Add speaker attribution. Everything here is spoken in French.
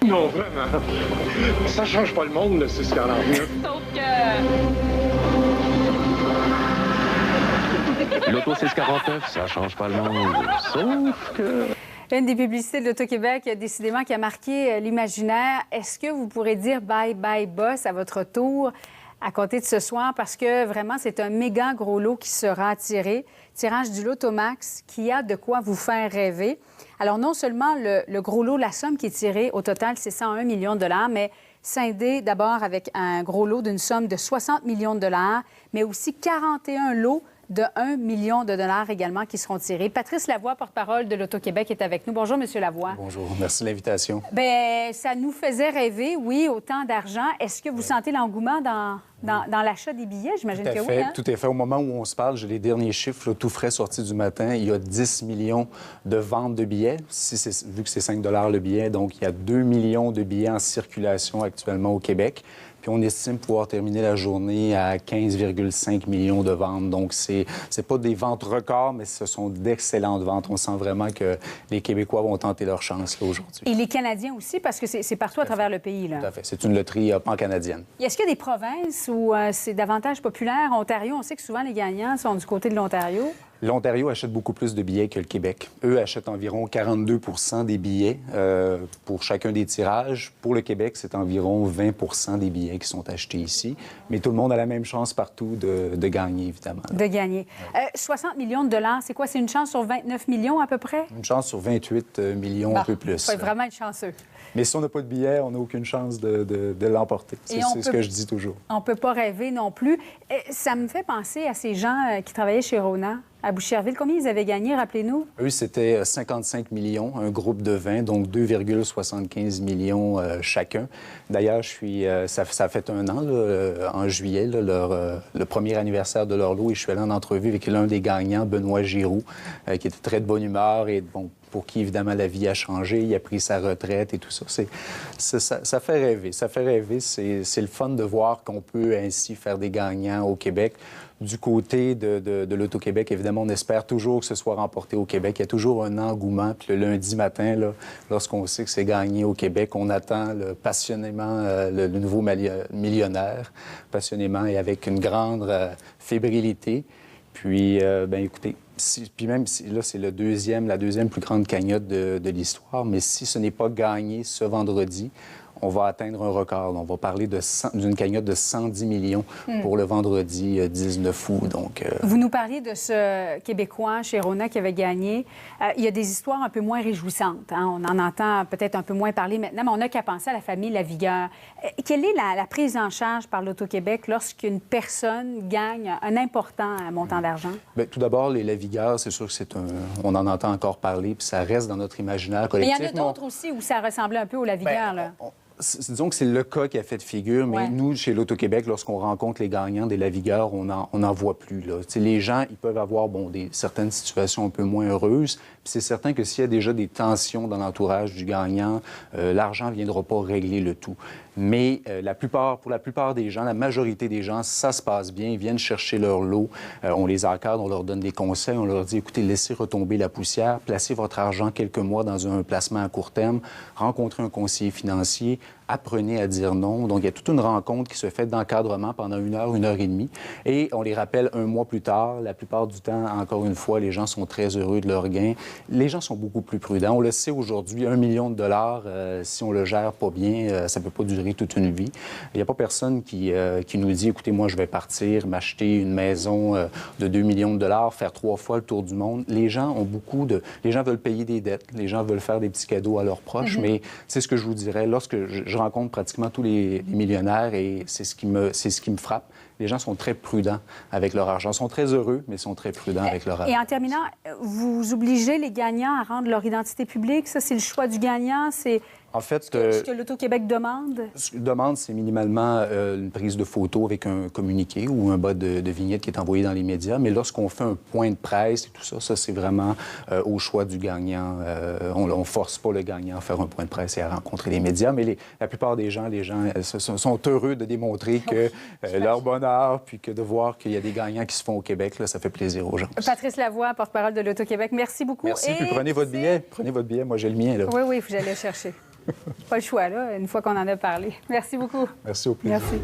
Speaker 1: Non, vraiment. Ça change pas le monde, le 649.
Speaker 2: Sauf que...
Speaker 3: L'Auto 649, ça change pas le monde. Sauf que...
Speaker 4: Une des publicités de l'Auto-Québec, décidément, qui a marqué l'imaginaire. Est-ce que vous pourrez dire « bye bye boss » à votre tour à compter de ce soir? Parce que vraiment, c'est un méga gros lot qui sera tiré. Tirage du Lotomax qui a de quoi vous faire rêver. Alors, non seulement le gros lot, la somme qui est tirée, au total, c'est 101 millions de dollars, mais scindé d'abord avec un gros lot d'une somme de 60 millions de dollars, mais aussi 41 lots de 1 million de dollars également qui seront tirés. Patrice Lavoie, porte-parole de l'Auto-Québec, est avec nous. Bonjour, Monsieur Lavoie.
Speaker 5: Bonjour, merci de l'invitation.
Speaker 4: Bien, ça nous faisait rêver, oui, autant d'argent. Est-ce que vous sentez l'engouement dans l'achat des billets? J'imagine que oui. Hein?
Speaker 5: Tout à fait. Au moment où on se parle, j'ai les derniers chiffres, là, tout frais sortis du matin. Il y a 10 millions de ventes de billets, vu que c'est 5 le billet. Donc, il y a 2 millions de billets en circulation actuellement au Québec. Puis on estime pouvoir terminer la journée à 15,5 millions de ventes. Donc, c'est pas des ventes records, mais ce sont d'excellentes ventes. On sent vraiment que les Québécois vont tenter leur chance là, aujourd'hui.
Speaker 4: Et les Canadiens aussi, parce que c'est partout à travers le pays. Là.
Speaker 5: Tout à fait. C'est une loterie pan-canadienne.
Speaker 4: Est-ce qu'il y a des provinces où c'est davantage populaire? Ontario, on sait que souvent les gagnants sont du côté de l'Ontario.
Speaker 5: L'Ontario achète beaucoup plus de billets que le Québec. Eux achètent environ 42 des billets pour chacun des tirages. Pour le Québec, c'est environ 20 des billets qui sont achetés ici. Mais tout le monde a la même chance partout de gagner, évidemment.
Speaker 4: De gagner. 60 millions de dollars, c'est quoi? C'est une chance sur 29 millions à peu près?
Speaker 5: Une chance sur 28 millions, un peu plus.
Speaker 4: Il faut vraiment être chanceux.
Speaker 5: Mais si on n'a pas de billets, on n'a aucune chance de l'emporter. C'est ce que je dis toujours.
Speaker 4: On ne peut pas rêver non plus. Ça me fait penser à ces gens qui travaillaient chez Rona, à Boucherville. Combien ils avaient gagné, rappelez-nous?
Speaker 5: Eux, c'était 55 millions, un groupe de 20, donc 2,75 millions chacun. D'ailleurs, ça fait un an, là, en juillet, là, le premier anniversaire de leur lot, et je suis allé en entrevue avec l'un des gagnants, Benoît Giroux, qui était très de bonne humeur et bon, pour qui, évidemment, la vie a changé. Il a pris sa retraite et tout ça. Ça fait rêver. Ça fait rêver. C'est le fun de voir qu'on peut ainsi faire des gagnants au Québec. Du côté de l'Auto-Québec, évidemment, on espère toujours que ce soit remporté au Québec. Il y a toujours un engouement. Puis le lundi matin, là, lorsqu'on sait que c'est gagné au Québec, on attend passionnément le nouveau millionnaire, passionnément et avec une grande fébrilité. Puis, bien, écoutez, puis même si là, c'est la deuxième plus grande cagnotte de l'histoire, mais si ce n'est pas gagné ce vendredi, on va atteindre un record. On va parler d'une cagnotte de 110 millions pour le vendredi 19 août. Donc,
Speaker 4: Vous nous parliez de ce Québécois chez Rona qui avait gagné. Il y a des histoires un peu moins réjouissantes. Hein? On en entend peut-être un peu moins parler maintenant, mais on n'a qu'à penser à la famille Lavigueur. Quelle est la prise en charge par l'Auto-Québec lorsqu'une personne gagne un important montant d'argent? Bien,
Speaker 5: tout d'abord, les Lavigueurs, c'est sûr que on en entend encore parler, puis ça reste dans notre imaginaire collectif.
Speaker 4: Mais il y en a d'autres aussi où ça ressemblait un peu aux Lavigueurs, là.
Speaker 5: Disons que c'est le cas qui a fait figure, mais nous, chez l'Auto-Québec, lorsqu'on rencontre les gagnants des Lavigueurs, on n'en voit plus. Là. Les gens, ils peuvent avoir certaines situations un peu moins heureuses. Puis c'est certain que s'il y a déjà des tensions dans l'entourage du gagnant, l'argent ne viendra pas régler le tout. Mais pour la plupart des gens, la majorité des gens, ça se passe bien. Ils viennent chercher leur lot. On les encadre, on leur donne des conseils. On leur dit, écoutez, laissez retomber la poussière, placez votre argent quelques mois dans un placement à court terme, rencontrez un conseiller financier, apprenez à dire non. Donc, il y a toute une rencontre qui se fait d'encadrement pendant 1 heure, 1 heure et demie. Et on les rappelle 1 mois plus tard. La plupart du temps, encore une fois, les gens sont très heureux de leur gain. Les gens sont beaucoup plus prudents. On le sait aujourd'hui, 1 million de dollars, si on le gère pas bien, ça peut pas durer toute une vie. Il n'y a pas personne qui nous dit, écoutez, moi, je vais partir, m'acheter une maison de 2 millions de dollars, faire 3 fois le tour du monde. Les gens ont les gens veulent payer des dettes. Les gens veulent faire des petits cadeaux à leurs proches. Mais c'est ce que je vous dirais, lorsque je rencontre pratiquement tous les millionnaires et c'est ce qui me frappe. Les gens sont très prudents avec leur argent. Ils sont très heureux, mais ils sont très prudents avec leur argent.
Speaker 4: Et en terminant, vous obligez les gagnants à rendre leur identité publique. Ça, c'est le choix du gagnant. C'est
Speaker 5: en fait,
Speaker 4: ce que l'Auto-Québec demande?
Speaker 5: Ce qu'il demande, c'est minimalement une prise de photo avec un communiqué ou un bas de vignette qui est envoyé dans les médias. Mais lorsqu'on fait un point de presse et tout ça, ça, c'est vraiment au choix du gagnant. On ne force pas le gagnant à faire un point de presse et à rencontrer les médias. Mais la plupart des gens, sont heureux de démontrer que leur bonheur, puis que de voir qu'il y a des gagnants qui se font au Québec, là, ça fait plaisir aux gens.
Speaker 4: Patrice Lavoie, porte-parole de l'Auto-Québec, merci beaucoup.
Speaker 5: Merci. Puis prenez votre billet. Prenez votre billet. Moi, j'ai le mien, là.
Speaker 4: Oui, j'allais chercher. Pas le choix, là, une fois qu'on en a parlé. Merci beaucoup.
Speaker 5: Merci, au plaisir.
Speaker 4: Merci.